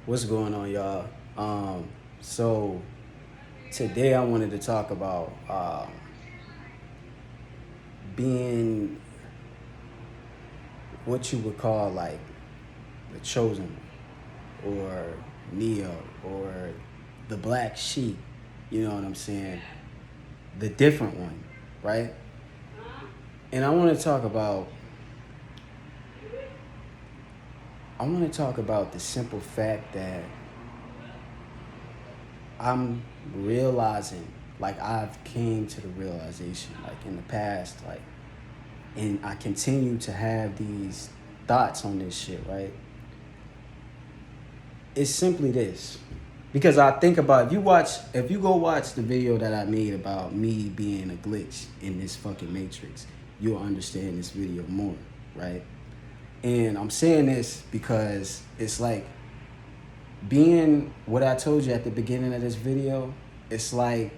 What's going on, y'all? So today I wanted to talk about being what you would call like the chosen one, or Neo, or the black sheep. You know what I'm saying? The different one, right? And I want to talk about the simple fact that I'm realizing, like I've came to the realization, like in the past, like, and I continue to have these thoughts on this shit, right? It's simply this. Because I think about, if you go watch the video that I made about me being a glitch in this fucking matrix, you'll understand this video more, right? And I'm saying this because it's like being what I told you at the beginning of this video, it's like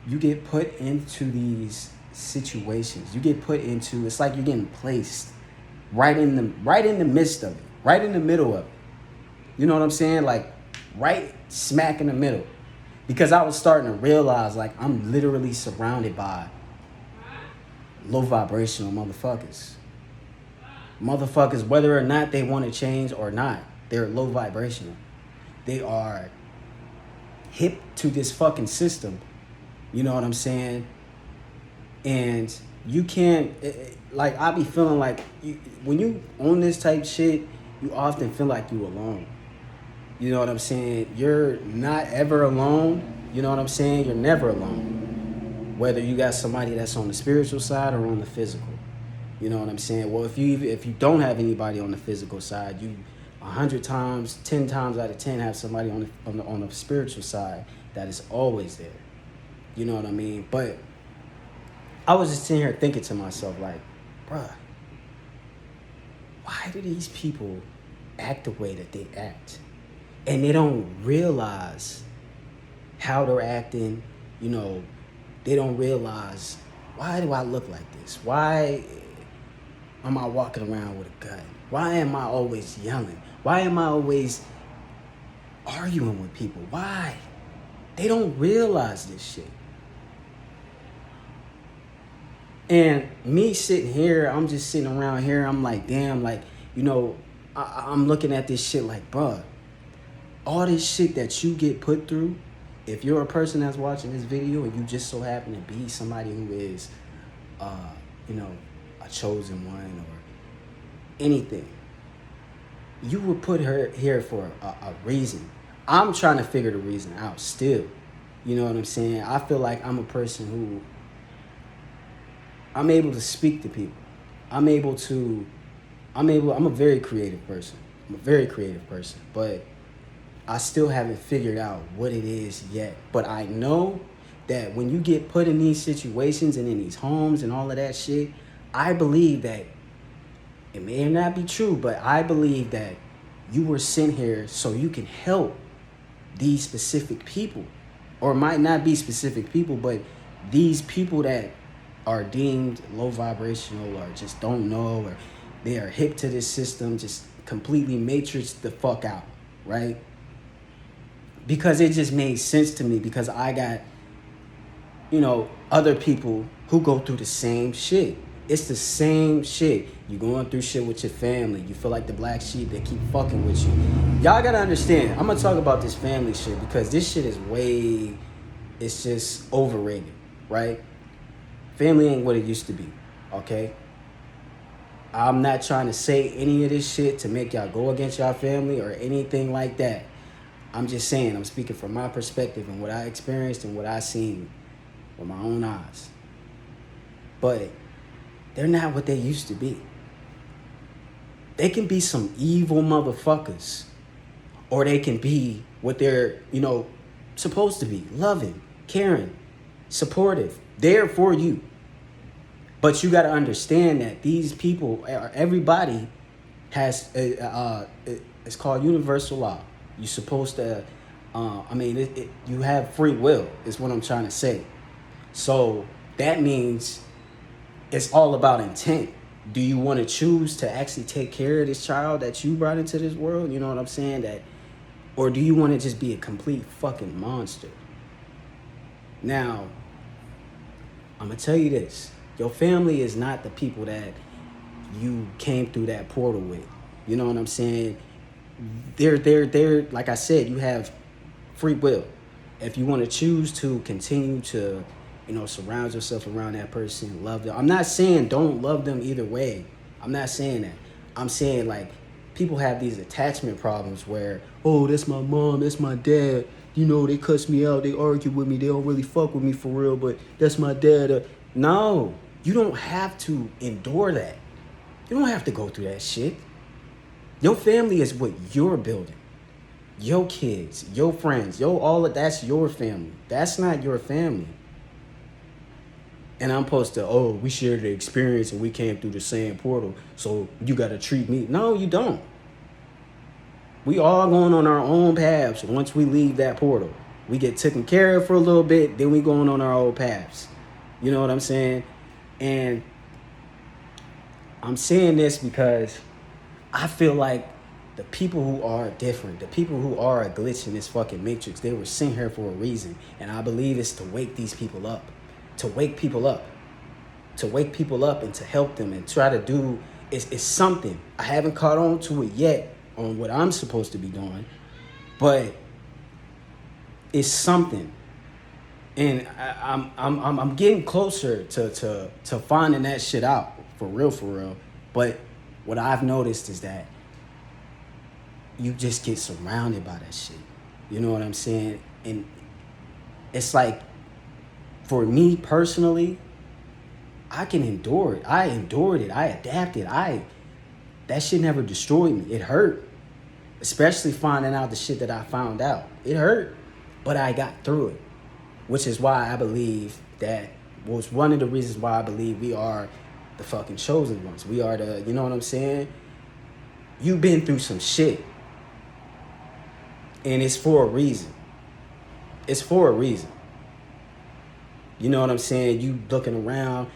you get put into these situations. You get put into, it's like you're getting placed right in the midst of it, right in the middle of it. You know what I'm saying? Like right smack in the middle. Because I was starting to realize like I'm literally surrounded by low vibrational motherfuckers. Motherfuckers, whether or not they want to change or not, they're low vibrational. They are hip to this fucking system. You know what I'm saying? And you can't, like, I be feeling like when you on this type shit, you often feel like you alone. You know what I'm saying? You're not ever alone. You know what I'm saying? You're never alone. Whether you got somebody that's on the spiritual side or on the physical. You know what I'm saying? Well, if you don't have anybody on the physical side, you 100 times, 10 times out of 10 have somebody on the spiritual side that is always there. You know what I mean? But I was just sitting here thinking to myself, like, bruh, why do these people act the way that they act? And they don't realize how they're acting. You know, they don't realize, why do I look like this? Why am I walking around with a gun? Why am I always yelling? Why am I always arguing with people? Why? They don't realize this shit. And me sitting here, I'm just sitting around here, I'm like, damn, like, you know, I'm looking at this shit like, bruh, all this shit that you get put through, if you're a person that's watching this video and you just so happen to be somebody who is, you know, a chosen one or anything, you were put her here for a reason. I'm trying to figure the reason out still. You know what I'm saying? I feel like I'm a person who, I'm able to speak to people. I'm a very creative person. I'm a very creative person, but I still haven't figured out what it is yet. But I know that when you get put in these situations and in these homes and all of that shit, I believe that it may not be true, but I believe that you were sent here so you can help these specific people. Or it might not be specific people, but these people that are deemed low vibrational or just don't know, or they are hip to this system, just completely matrix the fuck out, right? Because it just made sense to me, because I got, you know, other people who go through the same shit. It's the same shit. You going through shit with your family. You feel like the black sheep that keep fucking with you. Y'all gotta understand, I'm gonna talk about this family shit because this shit is it's just overrated, right? Family ain't what it used to be, okay? I'm not trying to say any of this shit to make y'all go against y'all family or anything like that. I'm just saying, I'm speaking from my perspective and what I experienced and what I seen with my own eyes. But they're not what they used to be. They can be some evil motherfuckers, or they can be what they're, you know, supposed to be: loving, caring, supportive, there for you. But you got to understand that these people, everybody has, it's called universal law. You're supposed to, you have free will, is what I'm trying to say. So that means it's all about intent. Do you want to choose to actually take care of this child that you brought into this world? You know what I'm saying? That, or do you want to just be a complete fucking monster? Now, I'm gonna tell you this: your family is not the people that you came through that portal with. You know what I'm saying? They're like I said, you have free will. If you want to choose to continue to, surround yourself around that person, love them. I'm not saying don't love them either way. I'm not saying that. I'm saying, like, people have these attachment problems where, oh, that's my mom, that's my dad. They cuss me out, they argue with me, they don't really fuck with me for real, but that's my dad. No, you don't have to endure that. You don't have to go through that shit. Your family is what you're building. Your kids, your friends, all of that's your family. That's not your family. And I'm supposed to, we shared the experience and we came through the same portal, so you got to treat me. No, you don't. We all going on our own paths. Once we leave that portal, we get taken care of for a little bit, then we going on our own paths. You know what I'm saying? And I'm saying this because I feel like the people who are different, the people who are a glitch in this fucking matrix, they were sent here for a reason. And I believe it's to wake these people up. To wake people up. To wake people up and to help them and try to do, it's something. I haven't caught on to it yet on what I'm supposed to be doing, but it's something. And I'm getting closer to finding that shit out for real. But what I've noticed is that you just get surrounded by that shit. You know what I'm saying? And it's like, for me personally, I can endure it. I endured it. I adapted. That shit never destroyed me. It hurt. Especially finding out the shit that I found out. It hurt. But I got through it. Which is why I believe that was one of the reasons why I believe we are the fucking chosen ones. We are the, you know what I'm saying? You've been through some shit. And it's for a reason. It's for a reason. You know what I'm saying? You looking around.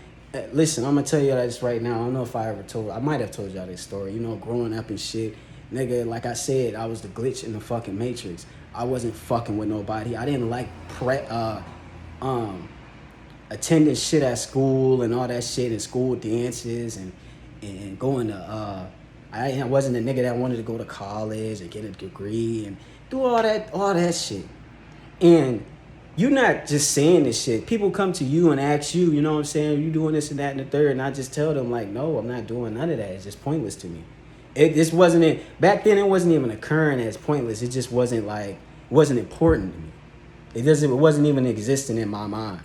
Listen, I'm going to tell you this right now. I don't know if I might have told y'all this story. Growing up and shit. Nigga, like I said, I was the glitch in the fucking matrix. I wasn't fucking with nobody. I didn't like attending shit at school and all that shit and school dances and going to I wasn't a nigga that wanted to go to college and get a degree and do all that shit. And you're not just saying this shit. People come to you and ask you, you know what I'm saying, you doing this and that and the third, and I just tell them, like, no, I'm not doing none of that. It's just pointless to me. Back then it wasn't even occurring as pointless. It just wasn't important to me. It wasn't even existing in my mind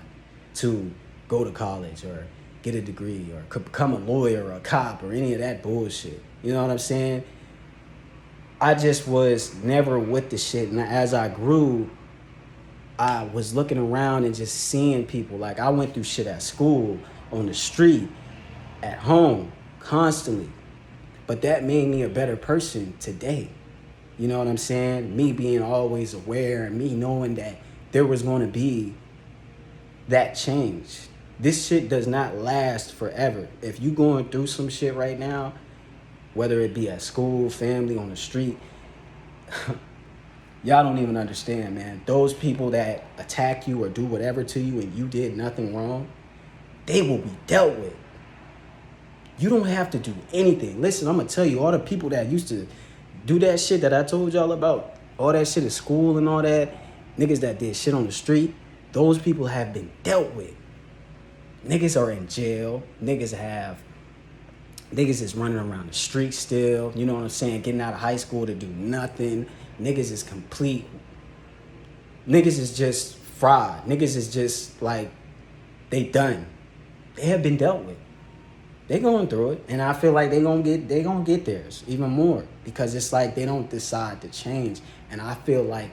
to go to college or get a degree or become a lawyer or a cop or any of that bullshit. You know what I'm saying? I just was never with the shit. And as I grew, I was looking around and just seeing people. Like, I went through shit at school, on the street, at home, constantly. But that made me a better person today. You know what I'm saying? Me being always aware and me knowing that there was going to be that change. This shit does not last forever. If you going through some shit right now, whether it be at school, family, on the street, y'all don't even understand, man. Those people that attack you or do whatever to you and you did nothing wrong, they will be dealt with. You don't have to do anything. Listen, I'm going to tell you, all the people that used to do that shit that I told y'all about, all that shit at school and all that, niggas that did shit on the street, those people have been dealt with. Niggas are in jail. Niggas is running around the street still. You know what I'm saying? Getting out of high school to do nothing. Niggas is complete. Niggas is just fried. Niggas is just like, they done. They have been dealt with. They going through it, and I feel like they gonna get theirs even more, because it's like they don't decide to change. And I feel like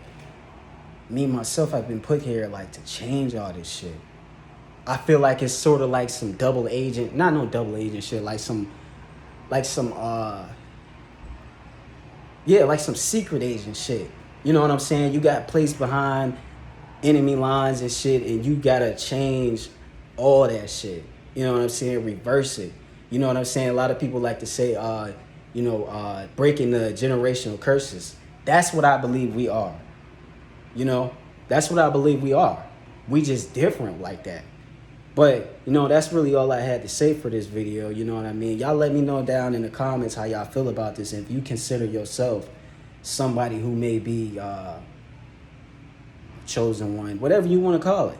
me myself, I've been put here like to change all this shit. I feel like it's sort of like some double agent, not no double agent shit, like some secret agent shit. You know what I'm saying? You got placed behind enemy lines and shit, and you gotta change all that shit. You know what I'm saying? Reverse it. You know what I'm saying? A lot of people like to say, breaking the generational curses. That's what I believe we are. You know, that's what I believe we are. We just different like that. But, that's really all I had to say for this video. You know what I mean? Y'all let me know down in the comments how y'all feel about this. And if you consider yourself somebody who may be chosen one, whatever you want to call it.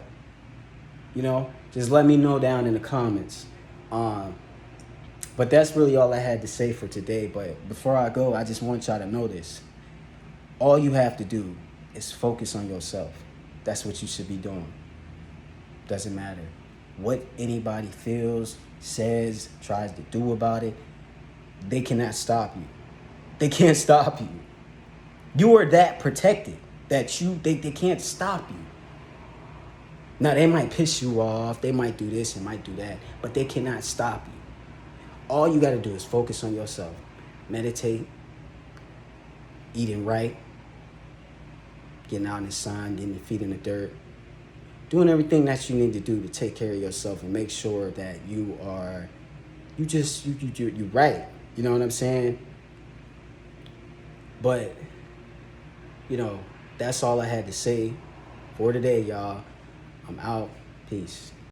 Just let me know down in the comments. But that's really all I had to say for today. But before I go, I just want y'all to know this. All you have to do is focus on yourself. That's what you should be doing. Doesn't matter what anybody feels, says, tries to do about it. They cannot stop you. They can't stop you. You are that protected that they can't stop you. Now, they might piss you off. They might do this and might do that, but they cannot stop you. All you got to do is focus on yourself. Meditate, eating right, getting out in the sun, getting your feet in the dirt, doing everything that you need to do to take care of yourself and make sure that you're right. You know what I'm saying? But, that's all I had to say for today, y'all. I'm out. Peace.